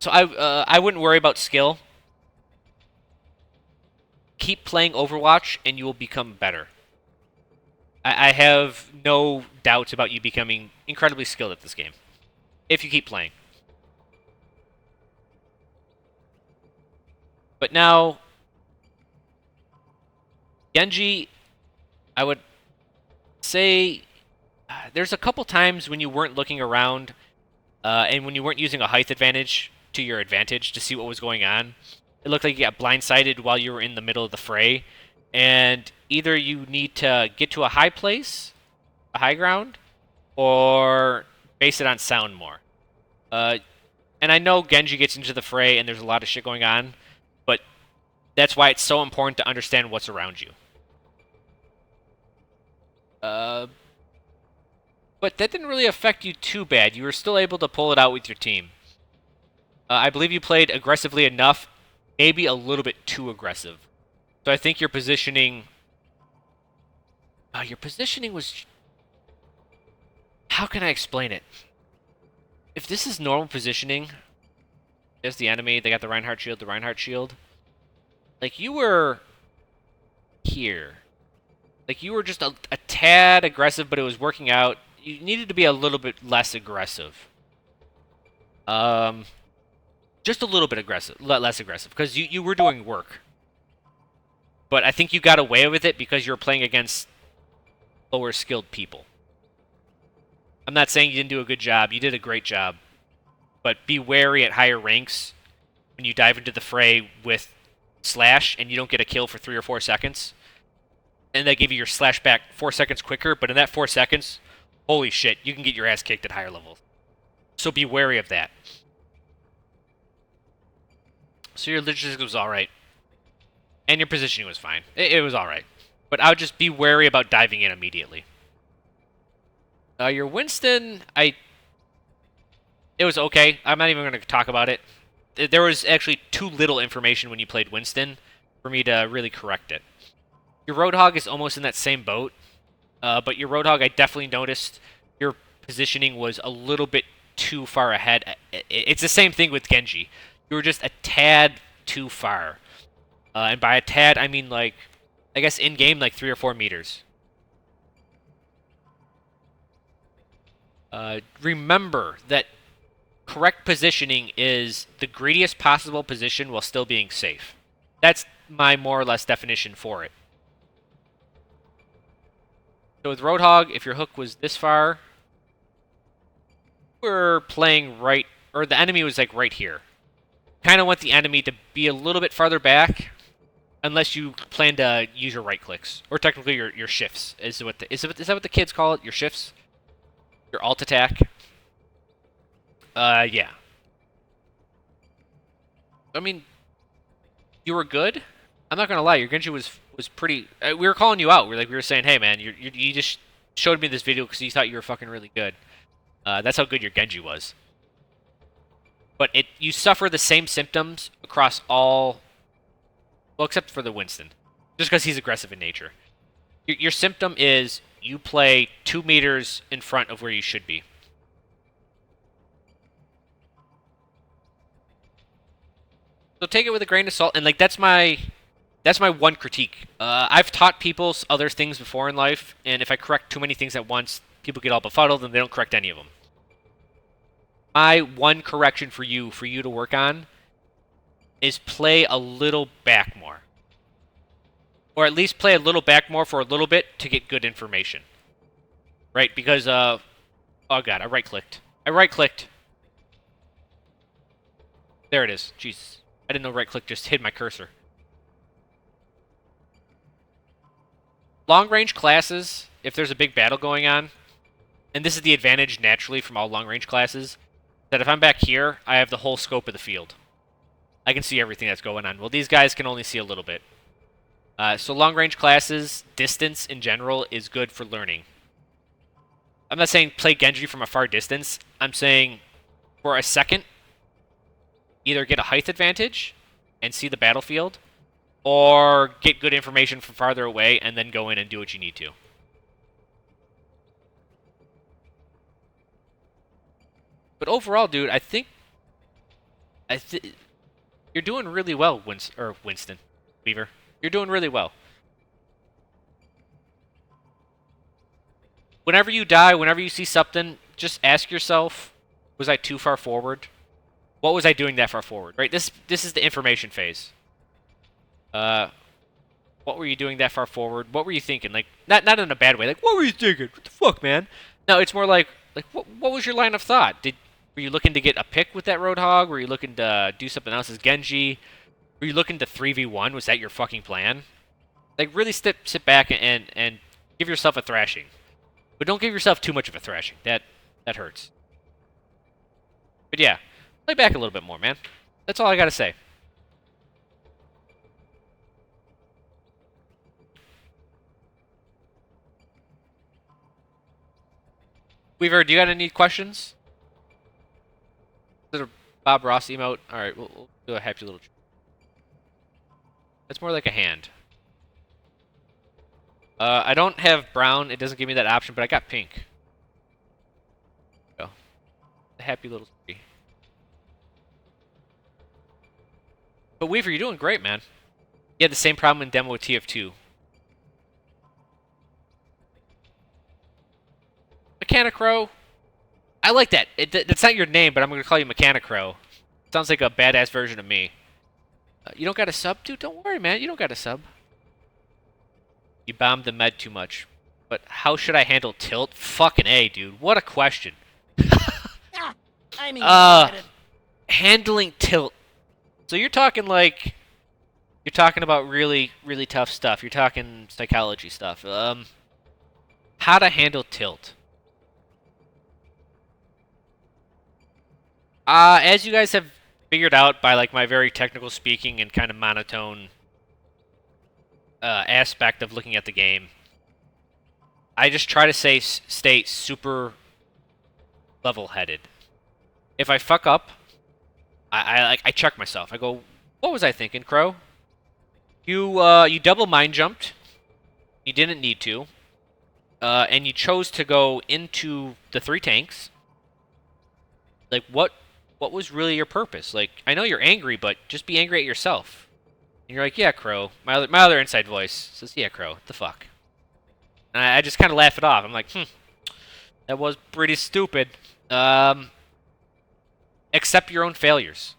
So I wouldn't worry about skill. Keep playing Overwatch, and you will become better. I have no doubts about you becoming incredibly skilled at this game. If you keep playing. But now, Genji, I would say there's a couple times when you weren't looking around and when you weren't using a height advantage to your advantage to see what was going on. It looked like you got blindsided while you were in the middle of the fray. And either you need to get to a high place, a high ground, or base it on sound more. And I know Genji gets into the fray and there's a lot of shit going on, but that's why it's so important to understand what's around you. But that didn't really affect you too bad. You were still able to pull it out with your team. I believe you played aggressively enough, maybe a little bit too aggressive. So I think your positioning was... How can I explain it? If this is normal positioning, there's the enemy, they got the Reinhardt shield. Like, you were here. Like, you were just a tad aggressive, but it was working out. You needed to be a little bit less aggressive. Just a little bit aggressive, less aggressive, because you were doing work. But I think you got away with it because you were playing against lower skilled people. I'm not saying you didn't do a good job. You did a great job. But be wary at higher ranks when you dive into the fray with Slash and you don't get a kill for 3 or 4 seconds. And they give you your Slash back 4 seconds quicker. But in that 4 seconds, holy shit, you can get your ass kicked at higher levels. So be wary of that. So your logistics was alright. And your positioning was fine. It was alright. But I would just be wary about diving in immediately. Your Winston, it was okay. I'm not even going to talk about it. There was actually too little information when you played Winston for me to really correct it. Your Roadhog is almost in that same boat. But your Roadhog, I definitely noticed your positioning was a little bit too far ahead. It's the same thing with Genji. You were just a tad too far. And by a tad, I mean like, I guess in-game, like 3 or 4 meters. Remember that correct positioning is the greediest possible position while still being safe. That's my more or less definition for it. So with Roadhog, if your hook was this far, we're playing right, or the enemy was like right here. Kind of want the enemy to be a little bit farther back, unless you plan to use your right clicks, or technically your shifts. Is that what the kids call it? Your shifts? Your alt attack? Yeah. I mean, you were good. I'm not gonna lie, your Genji was pretty. We were calling you out. We were saying, hey man, you just showed me this video because you thought you were fucking really good. That's how good your Genji was. But you suffer the same symptoms across all. Well, except for the Winston, just because he's aggressive in nature. Your symptom is you play 2 meters in front of where you should be. So take it with a grain of salt, and like that's my one critique. I've taught people other things before in life, and if I correct too many things at once, people get all befuddled and they don't correct any of them. My one correction for you to work on is play a little back more. Or at least play a little back more for a little bit to get good information. Right? Because, oh god, I right-clicked. There it is. Jesus. I didn't know right-click just hid my cursor. Long-range classes, if there's a big battle going on, and this is the advantage naturally from all long-range classes, that if I'm back here, I have the whole scope of the field. I can see everything that's going on. Well, these guys can only see a little bit. So long-range classes, distance in general, is good for learning. I'm not saying play Genji from a far distance. I'm saying for a second, either get a height advantage and see the battlefield, or get good information from farther away and then go in and do what you need to. But overall, dude, I think you're doing really well, Winston, Weaver. You're doing really well. Whenever you die, whenever you see something, just ask yourself, was I too far forward? What was I doing that far forward? Right? This is the information phase. What were you doing that far forward? What were you thinking? Like, not in a bad way. Like, what were you thinking? What the fuck, man? No, it's more like what was your line of thought? Were you looking to get a pick with that Roadhog? Were you looking to do something else as Genji? Were you looking to 3v1? Was that your fucking plan? Like, really sit back and give yourself a thrashing. But don't give yourself too much of a thrashing. That hurts. But yeah, play back a little bit more, man. That's all I gotta say. Weaver, do you got any questions? Is it a Bob Ross emote? Alright, we'll do a happy little... That's more like a hand. I don't have brown. It doesn't give me that option, but I got pink. Go. A happy little tree. But Weaver, you're doing great, man. You had the same problem in demo with TF2. Chro. I like that. That's not your name, but I'm going to call you Chro. Sounds like a badass version of me. You don't got a sub, dude? Don't worry, man. You don't got a sub. You bombed the med too much. But how should I handle tilt? Fucking A, dude. What a question. I mean, handling tilt. So you're talking like... You're talking about really, really tough stuff. You're talking psychology stuff. How to handle tilt. As you guys have figured out by like my very technical speaking and kind of monotone aspect of looking at the game, I just try to stay super level-headed. If I fuck up, I check myself. I go, what was I thinking, Chro? You double mind jumped. You didn't need to. And you chose to go into the 3 tanks. Like, what was really your purpose? Like, I know you're angry, but just be angry at yourself. And you're like, yeah, Chro. My other inside voice says, yeah, Chro. What the fuck? And I just kind of laugh it off. I'm like, that was pretty stupid. Accept your own failures.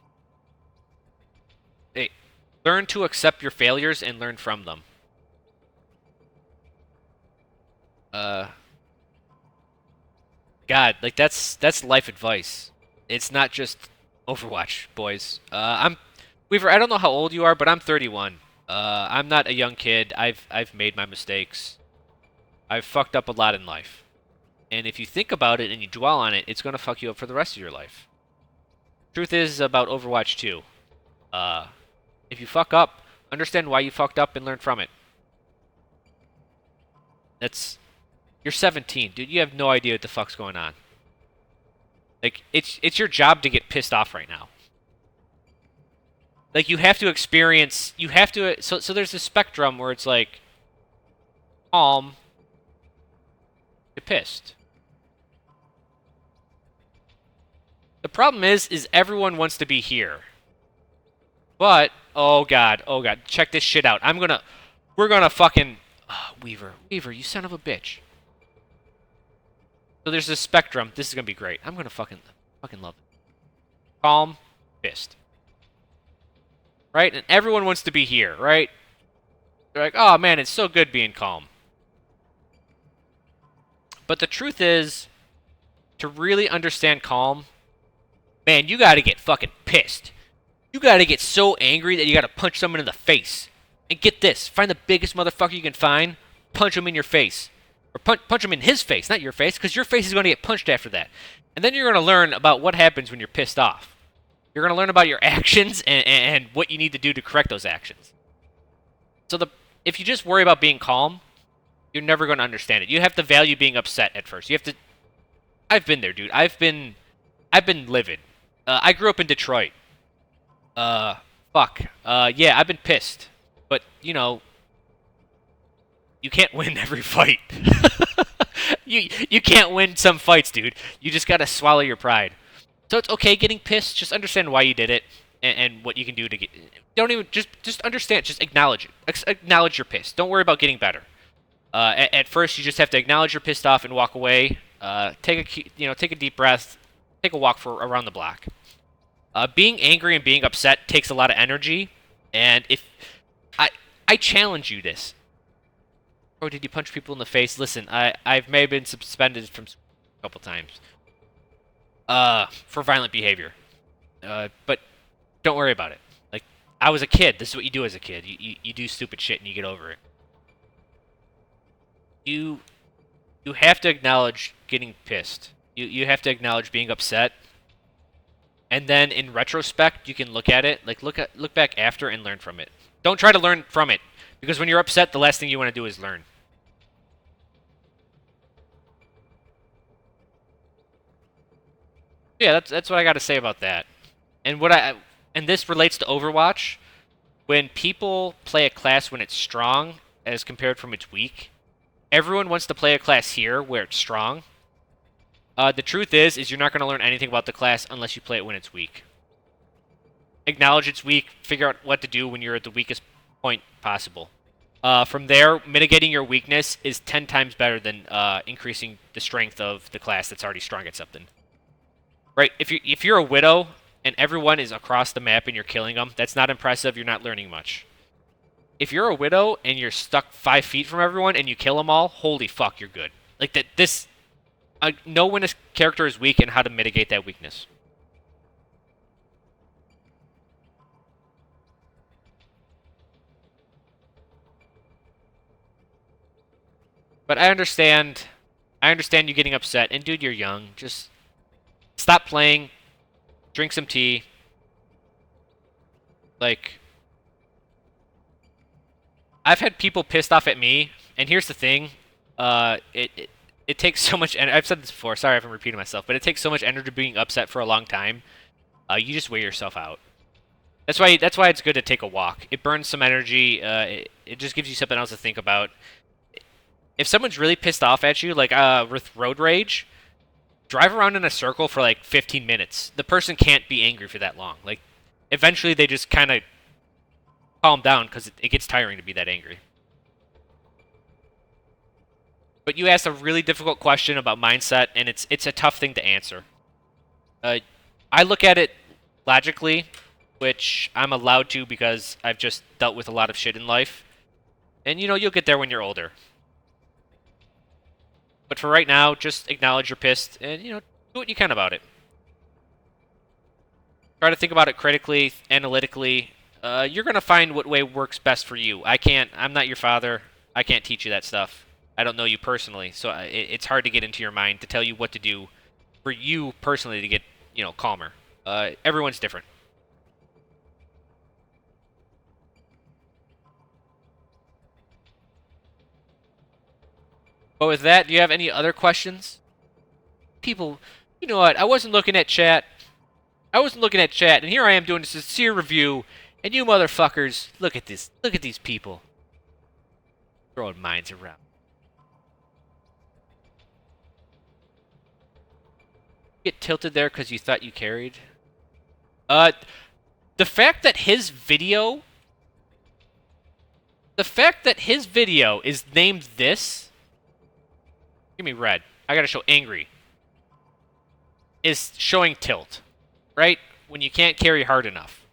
Hey, learn to accept your failures and learn from them. God, like that's life advice. It's not just Overwatch, boys. I'm Weaver. I don't know how old you are, but I'm 31. I'm not a young kid. I've made my mistakes. I've fucked up a lot in life. And if you think about it and you dwell on it, it's gonna fuck you up for the rest of your life. Truth is about Overwatch 2. If you fuck up, understand why you fucked up and learn from it. You're 17, dude. You have no idea what the fuck's going on. Like, it's your job to get pissed off right now. Like, you have to experience, so there's a spectrum where it's like, calm, get pissed. The problem is everyone wants to be here. But, oh god, check this shit out. We're gonna fucking, Weaver, you son of a bitch. So there's this spectrum. This is gonna be great. I'm gonna fucking love it. Calm, pissed. Right? And everyone wants to be here, right? They're like, oh man, it's so good being calm. But the truth is, to really understand calm, man, you gotta get fucking pissed. You gotta get so angry that you gotta punch someone in the face. And get this, find the biggest motherfucker you can find, punch him in your face. Or punch him in his face, not your face, because your face is going to get punched after that. And then you're going to learn about what happens when you're pissed off. You're going to learn about your actions and what you need to do to correct those actions. So if you just worry about being calm, you're never going to understand it. You have to value being upset at first. You have to... I've been there, dude. I've been livid. I grew up in Detroit. Yeah, I've been pissed. But, you know... You can't win every fight. you can't win some fights, dude. You just gotta swallow your pride. So it's okay getting pissed. Just understand why you did it and what you can do to get. Don't even just understand. Just acknowledge it. Acknowledge you're pissed. Don't worry about getting better. At first, you just have to acknowledge you're pissed off and walk away. Take a deep breath. Take a walk around the block. Being angry and being upset takes a lot of energy. And if I challenge you this. Or did you punch people in the face? Listen, I've maybe been suspended from school a couple times. For violent behavior. But don't worry about it. Like, I was a kid. This is what you do as a kid. You do stupid shit and you get over it. You have to acknowledge getting pissed. You have to acknowledge being upset. And then in retrospect, you can look at it, like look back after and learn from it. Don't try to learn from it. Because when you're upset, the last thing you want to do is learn. Yeah, that's what I got to say about that. And this relates to Overwatch. When people play a class when it's strong as compared from its weak, everyone wants to play a class here where it's strong. The truth is you're not going to learn anything about the class unless you play it when it's weak. Acknowledge it's weak, figure out what to do when you're at the weakest point possible. From there, mitigating your weakness is 10 times better than increasing the strength of the class that's already strong at something. Right? If you're a Widow and everyone is across the map and you're killing them, that's not impressive. You're not learning much. If you're a Widow and you're stuck 5 feet from everyone and you kill them all, holy fuck, you're good. Like know when a character is weak and how to mitigate that weakness. But I understand you getting upset. And dude, you're young. Just stop playing. Drink some tea. Like, I've had people pissed off at me. And here's the thing. It takes so much, and I've said this before, sorry if I'm repeating myself, but it takes so much energy being upset for a long time. You just wear yourself out. That's why it's good to take a walk. It burns some energy. It just gives you something else to think about. If someone's really pissed off at you, like with road rage, drive around in a circle for like 15 minutes. The person can't be angry for that long. Like, eventually they just kind of calm down because it gets tiring to be that angry. But you asked a really difficult question about mindset, and it's a tough thing to answer. I look at it logically, which I'm allowed to because I've just dealt with a lot of shit in life. And, you know, you'll get there when you're older. But for right now, just acknowledge you're pissed and, you know, do what you can about it. Try to think about it critically, analytically. You're going to find what way works best for you. I'm not your father. I can't teach you that stuff. I don't know you personally, so it's hard to get into your mind to tell you what to do for you personally to get, you know, calmer. Everyone's different. But with that, do you have any other questions? People, you know what? I wasn't looking at chat. And here I am doing a sincere review, and you motherfuckers, look at this. Look at these people. Throwing minds around. Get tilted there because you thought you carried? The fact that his video... The fact that his video is named this... Give me red. I gotta show angry. Is showing tilt. Right? When you can't carry hard enough.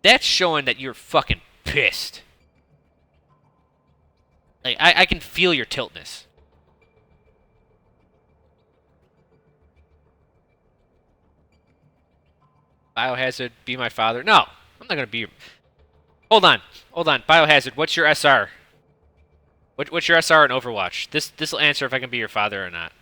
That's showing that you're fucking pissed. Like, I can feel your tiltness. Biohazard, be my father. No, I'm not gonna be... Hold on. Biohazard, what's your SR? What's your SR in Overwatch? This will answer if I can be your father or not.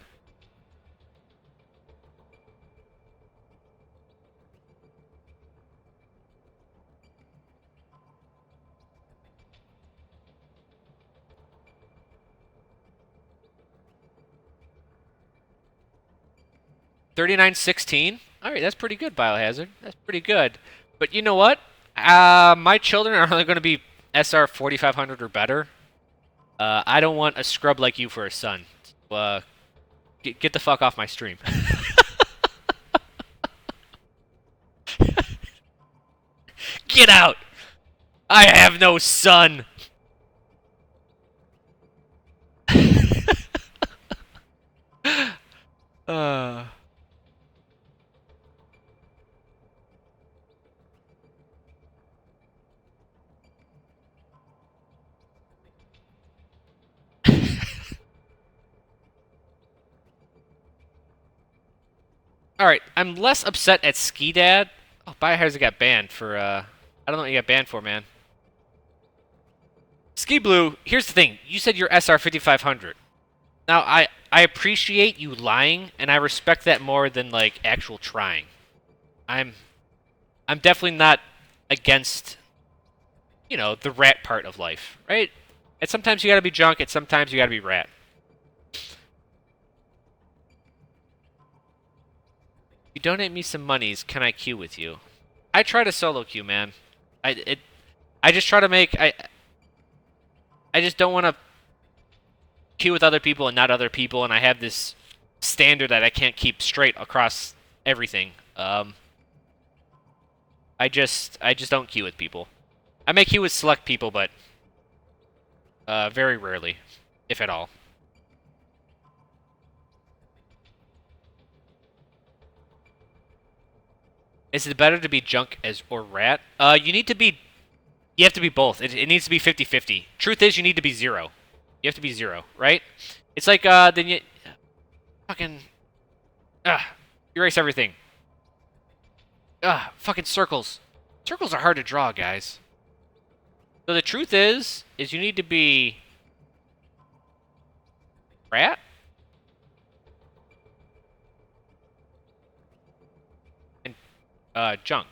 $39.16. All right, that's pretty good, Biohazard. That's pretty good. But you know what? My children are only going to be SR 4500 or better. I don't want a scrub like you for a son. Get the fuck off my stream. Get out! I have no son! Alright, I'm less upset at Ski Dad. Oh, Biohazard got banned for, I don't know what you got banned for, man. Ski Blue, here's the thing. You said you're SR 5500. Now, I appreciate you lying, and I respect that more than, like, actual trying. I'm definitely not against, you know, the rat part of life, right? And sometimes you gotta be junk, and sometimes you gotta be rat. You donate me some monies, can I queue with you? I try to solo queue, man. I just try to make... I just don't want to queue with other people and not other people, and I have this standard that I can't keep straight across everything. I just don't queue with people. I may queue with select people, but very rarely, if at all. Is it better to be junk or rat? You have to be both. It needs to be 50-50. Truth is, you need to be 0. You have to be 0, right? It's like, then you... Fucking... erase everything. Fucking circles. Circles are hard to draw, guys. So the truth is you need to be... rat? Junk.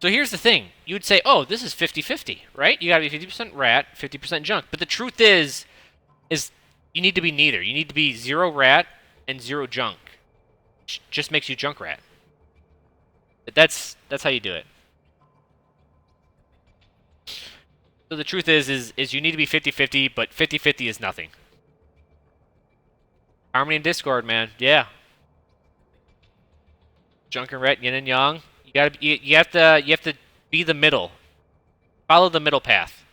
So here's the thing. You would say, oh, this is 50-50, right? You gotta be 50% rat, 50% junk. But the truth is you need to be neither. You need to be 0 rat and 0 junk. Which just makes you junk rat. But that's how you do it. So the truth is you need to be 50-50, but 50-50 is nothing. Harmony in Discord, man. Yeah. Junkrat, yin and yang. You have to be the middle. Follow the middle path.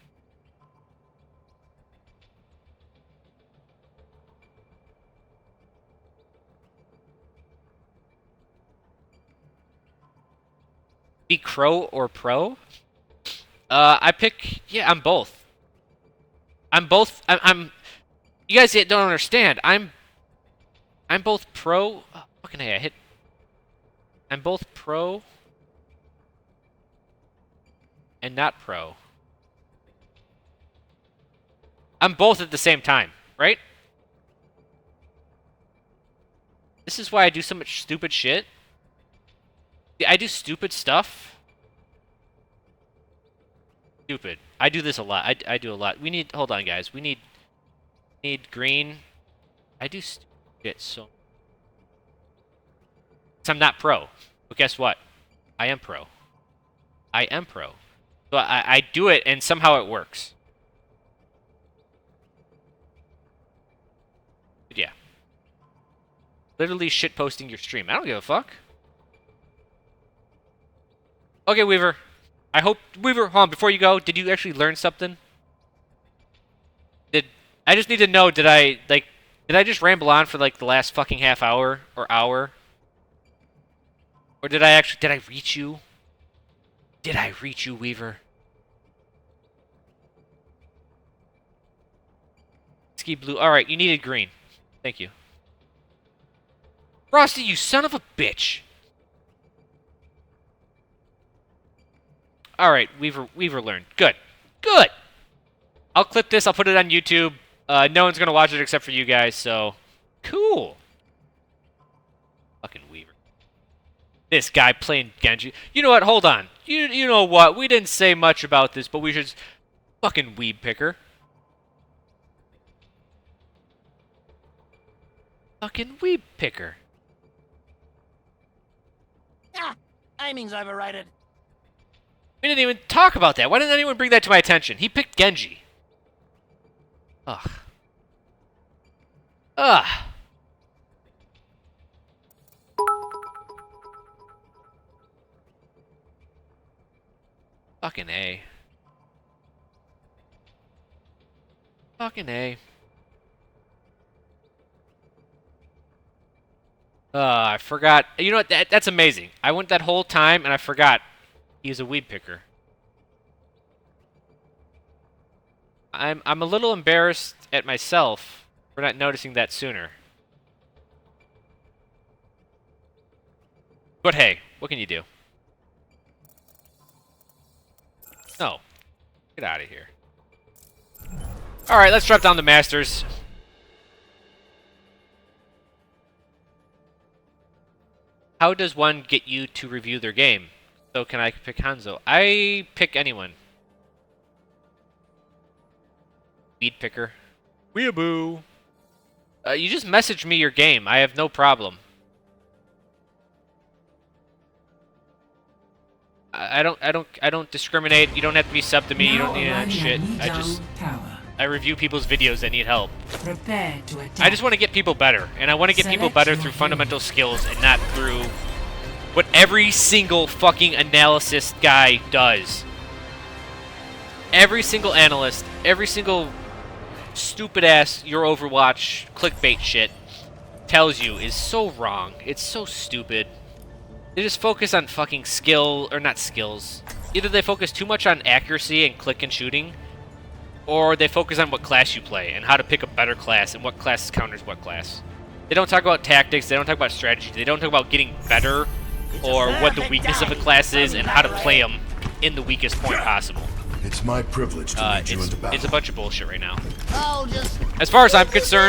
Be Chro or Pro? I pick. Yeah, I'm both. I'm both. I'm. You guys don't understand. I'm both pro. Oh, fucking hey, I hit. I'm both pro and not pro. I'm both at the same time, right? This is why I do so much stupid shit. I do stupid stuff. Stupid. I do this a lot. I do a lot. We need. Hold on, guys. We need green. I do stupid shit so. I'm not pro. But guess what? I am pro. I am pro. So I do it, and somehow it works. But yeah. Literally shitposting your stream. I don't give a fuck. Okay, Weaver. I hope... Weaver, hold on. Before you go, did you actually learn something? I just need to know, did I just ramble on for, like, the last fucking half hour or hour? Or did I reach you? Did I reach you, Weaver? Ski blue. Alright, you needed green. Thank you. Frosty, you son of a bitch! Alright, Weaver learned. Good. Good! I'll clip this, I'll put it on YouTube. No one's gonna watch it except for you guys, so... Cool! Fucking Weaver. This guy playing Genji. You know what? Hold on. You know what? We didn't say much about this, but we should... Fucking weeb picker. Fucking weeb picker. Ah, aiming's overrated. We didn't even talk about that. Why didn't anyone bring that to my attention? He picked Genji. Ugh. Ugh. Fucking A. Fucking A. I forgot. You know what? That's amazing. I went that whole time and I forgot he's a weed picker. I'm a little embarrassed at myself for not noticing that sooner. But hey, what can you do? No. Get out of here. Alright, let's drop down the Masters. How does one get you to review their game? So can I pick Hanzo? I pick anyone. Weed picker. Weeaboo. You just message me your game. I have no problem. I don't discriminate. You don't have to be sub to me. You don't need that shit. I review people's videos that need help. Prepare to attack. I just want to get people better, and I want to get people better through fundamental skills and not through what every single fucking analysis guy does. Every single analyst, every single stupid ass your Overwatch clickbait shit tells you is so wrong. It's so stupid. They just focus on fucking skill, or not skills. Either they focus too much on accuracy and click and shooting, or they focus on what class you play and how to pick a better class and what class counters what class. They don't talk about tactics, they don't talk about strategy, they don't talk about getting better or what the weakness of a class is and how to play them in the weakest point possible. It's my privilege to lead you into battle. It's a bunch of bullshit right now. Oh, just... As far as I'm concerned,